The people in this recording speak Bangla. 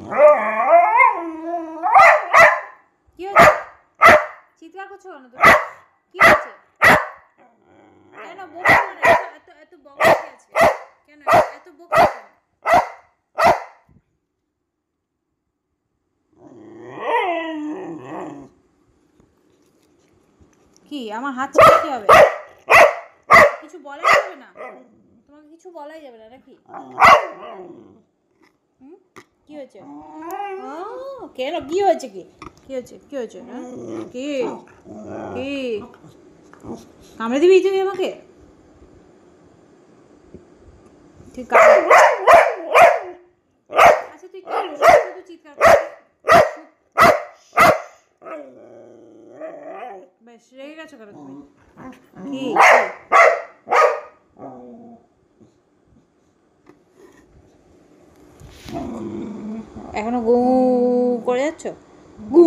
কি হয়েছে? চিৎকার করছো কেন তুমি? কি হয়েছে? কেন বকছো না? এত বকা কি আছে? কেন এত বকছো কেন? কি আমার হাত ছেড়ে কি হবে? কিছু বলাই যাবে না? তোমাকে কিছু বলাই যাবে না নাকি? কি হয়েছে? কেন কি হয়েছে? কি হয়েছে? কি হয়েছে? কি কি কামড়ে দিবি তুমি আমাকে? তুই আচ্ছা তুই কি শুধু চিৎকার করছিস? বেশ রেগে গেছো কেন তুমি? কি এখনো গু করে যাচ্ছ? গু